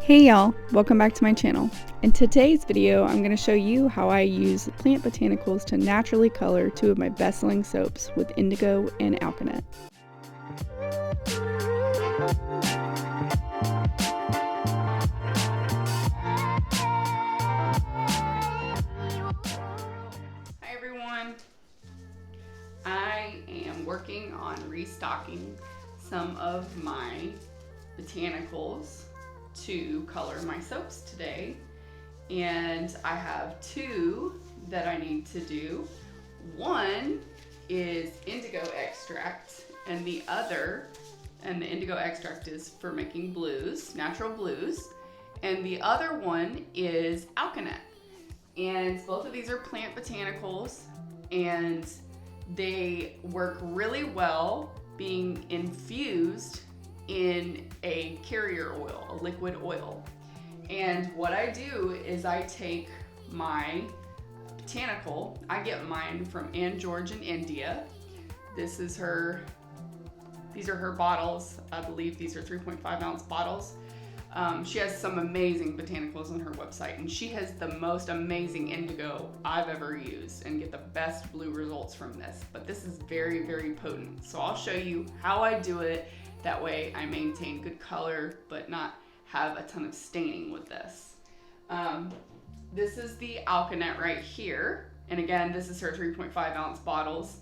Hey y'all, welcome back to my channel. In today's video, I'm going to show you how I use plant botanicals to naturally color two of my best-selling soaps with Indigo and Alkanet. Hi everyone, I am working on restocking some of my botanicals to color my soaps today, and I have two that I need to do. One is Indigo Extract, and the Indigo Extract is for making blues, natural blues, and the other one is Alkanet. And both of these are plant botanicals, and they work really well being infused in a carrier oil, a liquid oil. And what I do is I take my botanical, I get mine from Georges in India. These are her bottles. I believe these are 3.5 ounce bottles. She has some amazing botanicals on her website, and she has the most amazing indigo I've ever used and get the best blue results from this. But this is very, very potent. So I'll show you how I do it. That way I maintain good color, but not have a ton of staining with this. This is the Alkanet right here. And again, this is her 3.5 ounce bottles.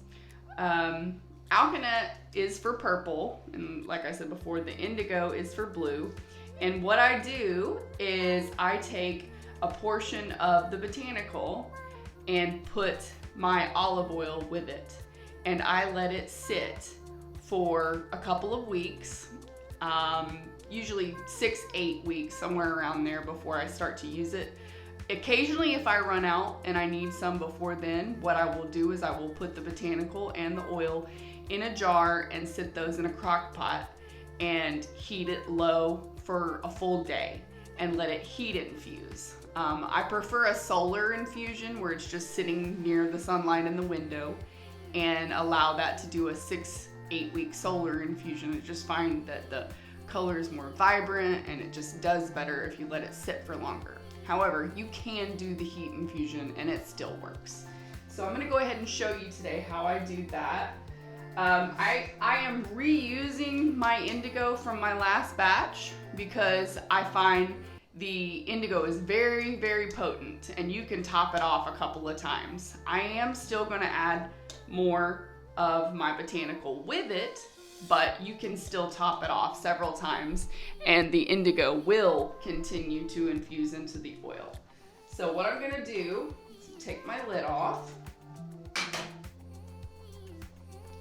Alkanet is for purple. And like I said before, the indigo is for blue. And what I do is I take a portion of the botanical and put my olive oil with it. And I let it sit for a couple of weeks, usually 6-8 weeks, somewhere around there before I start to use it. Occasionally, if I run out and I need some before then, what I will do is I will put the botanical and the oil in a jar and sit those in a crock pot and heat it low for a full day and let it heat infuse. I prefer a solar infusion where it's just sitting near the sunlight in the window, and allow that to do a 6-8 week solar infusion. I just find that the color is more vibrant and it just does better if you let it sit for longer. However, you can do the heat infusion and it still works. So I'm gonna go ahead and show you today how I do that. I am reusing my indigo from my last batch because I find the indigo is very, very potent, and you can top it off a couple of times. I am still gonna add more of my botanical with it, but you can still top it off several times and the indigo will continue to infuse into the oil. So what I'm gonna do is take my lid off,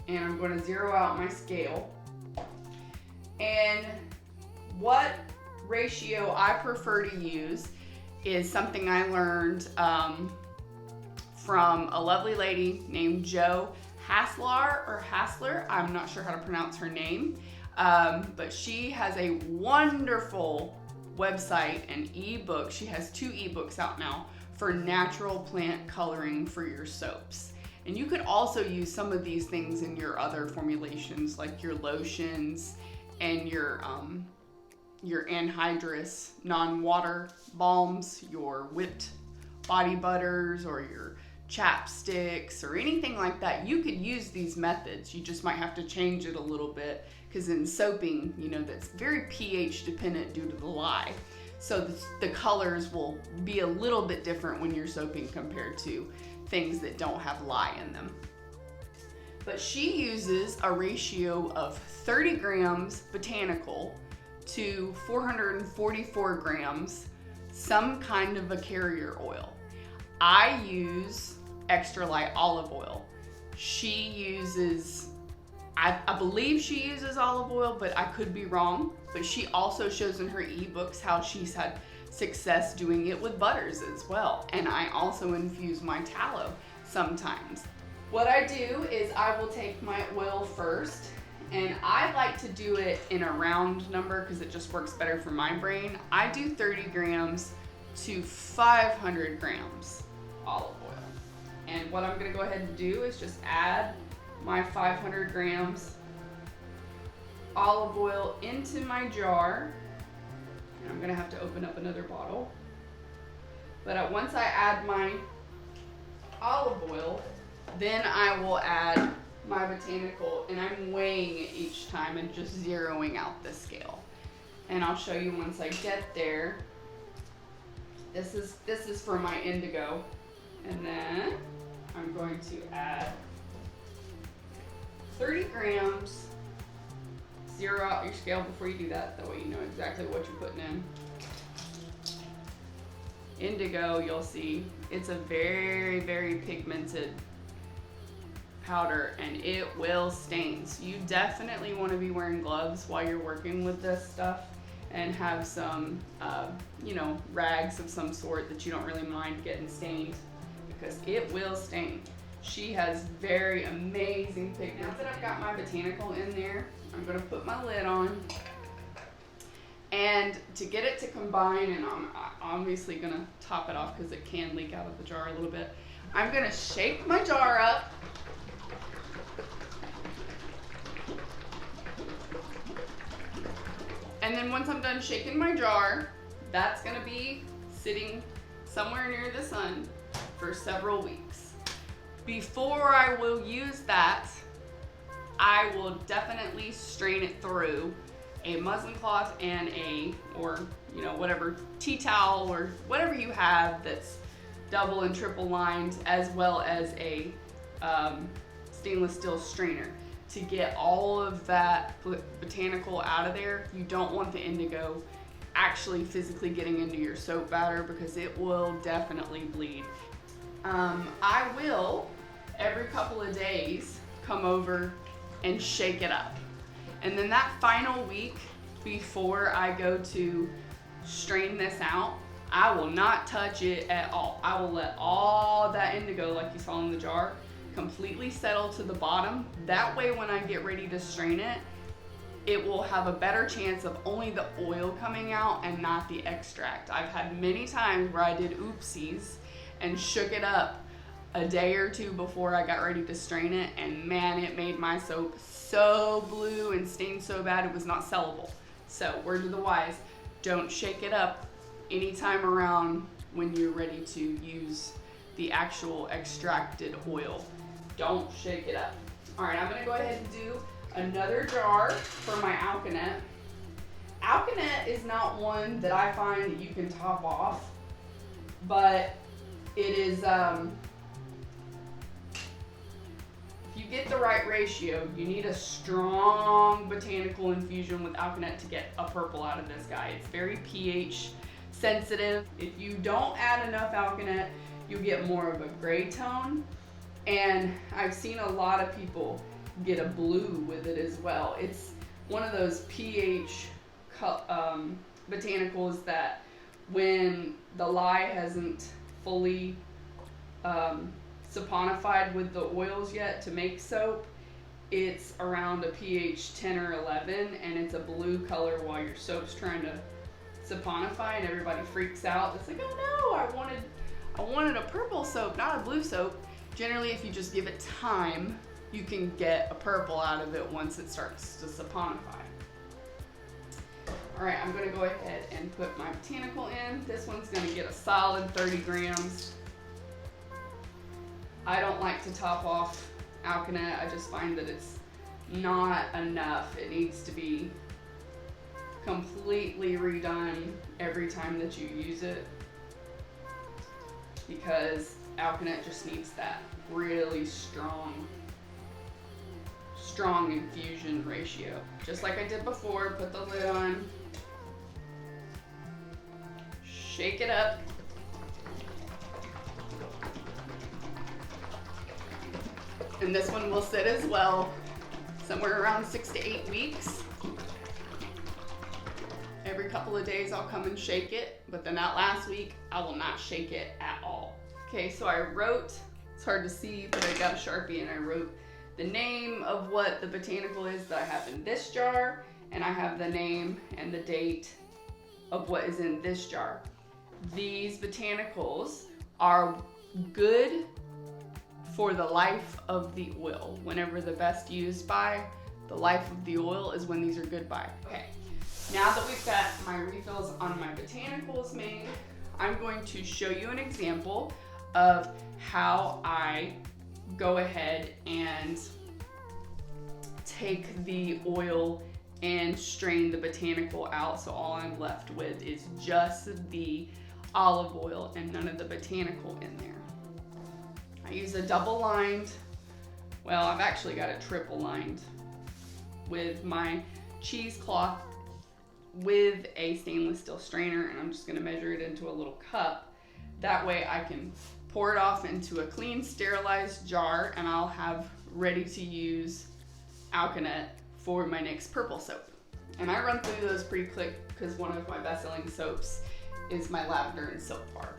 and I'm gonna zero out my scale. And what ratio I prefer to use is something I learned from a lovely lady named Haslauer. I'm not sure how to pronounce her name, but she has a wonderful website and ebook. She has 2 ebooks out now for natural plant coloring for your soaps. And you could also use some of these things in your other formulations, like your lotions and your anhydrous non-water balms, your whipped body butters, or your chapsticks, or anything like that. You could use these methods. You just might have to change it a little bit, because in soaping, that's very pH dependent due to the lye. So the colors will be a little bit different when you're soaping compared to things that don't have lye in them. But she uses a ratio of 30 grams botanical to 444 grams some kind of a carrier oil. I use extra light olive oil. She uses, I believe she uses olive oil, but I could be wrong. But she also shows in her ebooks how she's had success doing it with butters as well. And I also infuse my tallow sometimes. What I do is I will take my oil first, and I like to do it in a round number because it just works better for my brain. I do 30 grams to 500 grams olive oil. And what I'm gonna go ahead and do is just add my 500 grams olive oil into my jar. And I'm I'm gonna have to open up another bottle. But once I add my olive oil, then I will add my botanical, and I'm weighing it each time and just zeroing out the scale. And I'll show you once I get there. This is for my indigo. And then I'm going to add 30 grams. Zero out your scale before you do that. That way you know exactly what you're putting in. Indigo, you'll see, it's a very, very pigmented powder and it will stain. So you definitely want to be wearing gloves while you're working with this stuff and have some, you know, rags of some sort that you don't really mind getting stained, because it will stain. She has very amazing pigments. Now that I've got my botanical in there, I'm gonna put my lid on. And to get it to combine, and I'm obviously gonna top it off because it can leak out of the jar a little bit, I'm gonna shake my jar up. And then once I'm done shaking my jar, that's gonna be sitting somewhere near the sun for several weeks. Before I will use that, I will definitely strain it through a muslin cloth and or you know, whatever, tea towel or whatever you have that's double and triple lined, as well as a stainless steel strainer to get all of that botanical out of there. You don't want the indigo actually physically getting into your soap batter because it will definitely bleed. I will, every couple of days, come over and shake it up. And then that final week before I go to strain this out, I will not touch it at all. I will let all that indigo, like you saw in the jar, completely settle to the bottom. That way when I get ready to strain it, it will have a better chance of only the oil coming out and not the extract. I've had many times where I did oopsies and shook it up a day or two before I got ready to strain it, and man, it made my soap so blue and stained so bad it was not sellable. So word to the wise, don't shake it up anytime around when you're ready to use the actual extracted oil. Don't shake it up. All right, I'm gonna go ahead and do another jar for my Alkanet. Alkanet is not one that I find that you can top off, but it is, if you get the right ratio, you need a strong botanical infusion with Alkanet to get a purple out of this guy. It's very pH sensitive. If you don't add enough Alkanet, you'll get more of a gray tone. And I've seen a lot of people get a blue with it as well. It's one of those pH botanicals that when the lye hasn't fully saponified with the oils yet to make soap, it's around a pH 10 or 11 and it's a blue color while your soap's trying to saponify, and everybody freaks out. It's like, oh no, I wanted a purple soap, not a blue soap. Generally, if you just give it time, you can get a purple out of it once it starts to saponify. All right, I'm gonna go ahead and put my botanical in. This one's gonna get a solid 30 grams. I don't like to top off Alkanet. I just find that it's not enough. It needs to be completely redone every time that you use it, because Alkanet just needs that really strong infusion ratio. Just like I did before, put the lid on, shake it up, and this one will sit as well, somewhere around 6 to 8 weeks. Every couple of days I'll come and shake it, but then that last week I will not shake it at all. Okay, so I wrote, it's hard to see, but I got a Sharpie and I wrote the name of what the botanical is that I have in this jar, and I have the name and the date of what is in this jar. These botanicals are good for the life of the oil. Whenever the best used by, the life of the oil is when these are good by. Okay, Now that we've got my refills on my botanicals made, I'm going to show you an example of how I go ahead and take the oil and strain the botanical out, so all I'm left with is just the olive oil and none of the botanical in there. I use a double lined, well, I've actually got it triple lined with my cheesecloth with a stainless steel strainer, and I'm just gonna measure it into a little cup. That way I can pour it off into a clean, sterilized jar, and I'll have ready to use Alkanet for my next purple soap. And I run through those pretty quick because one of my best-selling soaps is my lavender and soap bar.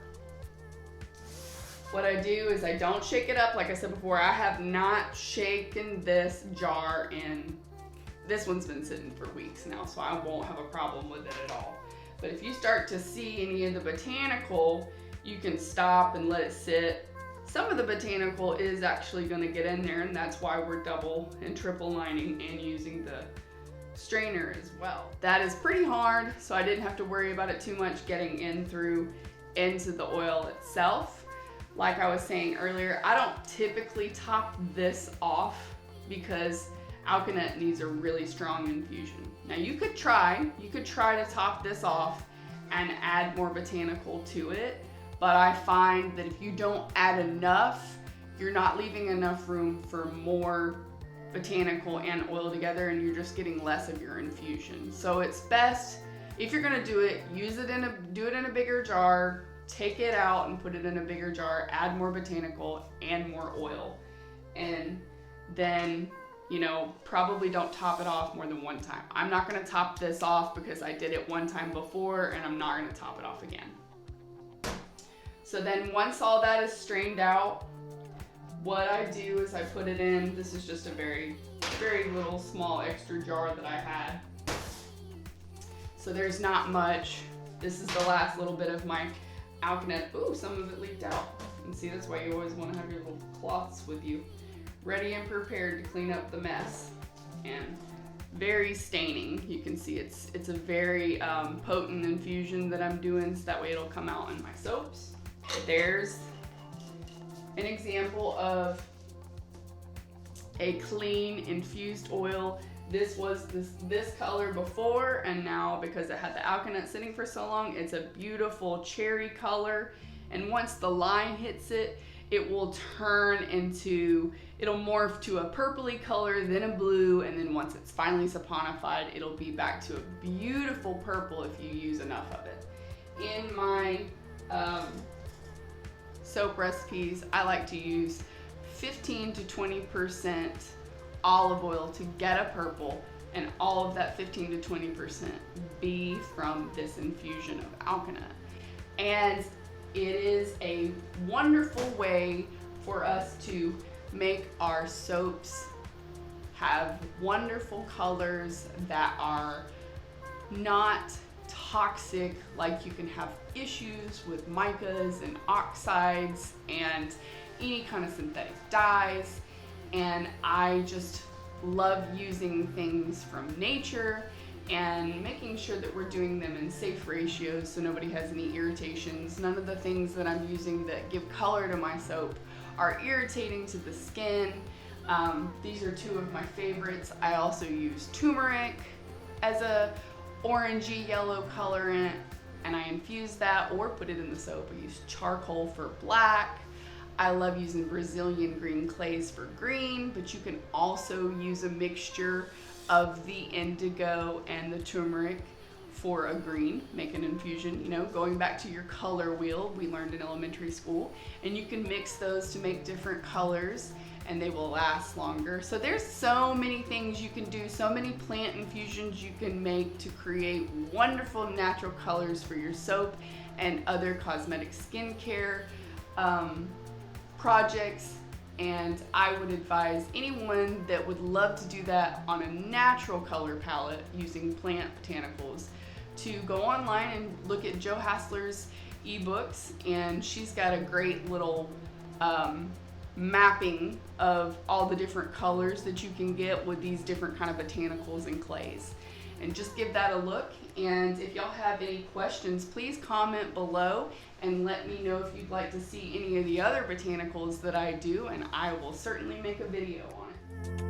What I do is I don't shake it up. Like I said before, I have not shaken this jar in, this one's been sitting for weeks now, so I won't have a problem with it at all. But if you start to see any of the botanical, you can stop and let it sit. Some of the botanical is actually going to get in there, and that's why we're double and triple lining and using the strainer as well. That is pretty hard, so I didn't have to worry about it too much getting into the oil itself. Like I was saying earlier, I don't typically top this off because Alkanet needs a really strong infusion. Now you could try to top this off and add more botanical to it, but I find that if you don't add enough, you're not leaving enough room for more botanical and oil together, and you're just getting less of your infusion. So it's best, if you're gonna do it, do it in a bigger jar, take it out and put it in a bigger jar, add more botanical and more oil, and then, you know, probably don't top it off more than one time. I'm not gonna top this off because I did it one time before, and I'm not gonna top it off again. So then once all that is strained out, what I do is I put it in, this is just a very, very little small extra jar that I had. So there's not much. This is the last little bit of my Alkanet. Ooh, some of it leaked out. And see, that's why you always want to have your little cloths with you, ready and prepared to clean up the mess. And very staining. You can see it's a very potent infusion that I'm doing, so that way it'll come out in my soaps. There's an example of a clean infused oil. This was this color before, and now because it had the Alkanet sitting for so long, it's a beautiful cherry color. And once the line hits it, it will it'll morph to a purpley color, then a blue, and then once it's finally saponified, it'll be back to a beautiful purple if you use enough of it. In my soap recipes, I like to use 15 to 20% olive oil to get a purple, and all of that 15 to 20% be from this infusion of Alkanet. And it is a wonderful way for us to make our soaps have wonderful colors that are not toxic, like you can have issues with micas and oxides and any kind of synthetic dyes. And I just love using things from nature and making sure that we're doing them in safe ratios so nobody has any irritations. None of the things that I'm using that give color to my soap are irritating to the skin. These are two of my favorites. I also use turmeric as a orangey yellow colorant, and I infuse that or put it in the soap. I use charcoal for black. I love using Brazilian green clays for green, but you can also use a mixture of the indigo and the turmeric for a green, make an infusion, you know, going back to your color wheel we learned in elementary school, and you can mix those to make different colors and they will last longer. So there's so many things you can do, so many plant infusions you can make to create wonderful natural colors for your soap and other cosmetic skincare projects. And I would advise anyone that would love to do that on a natural color palette using plant botanicals to go online and look at Jo Haslauer's ebooks, and she's got a great little mapping of all the different colors that you can get with these different kind of botanicals and clays. And just give that a look, And if y'all have any questions, please comment below and let me know if you'd like to see any of the other botanicals that I do, and I will certainly make a video on it.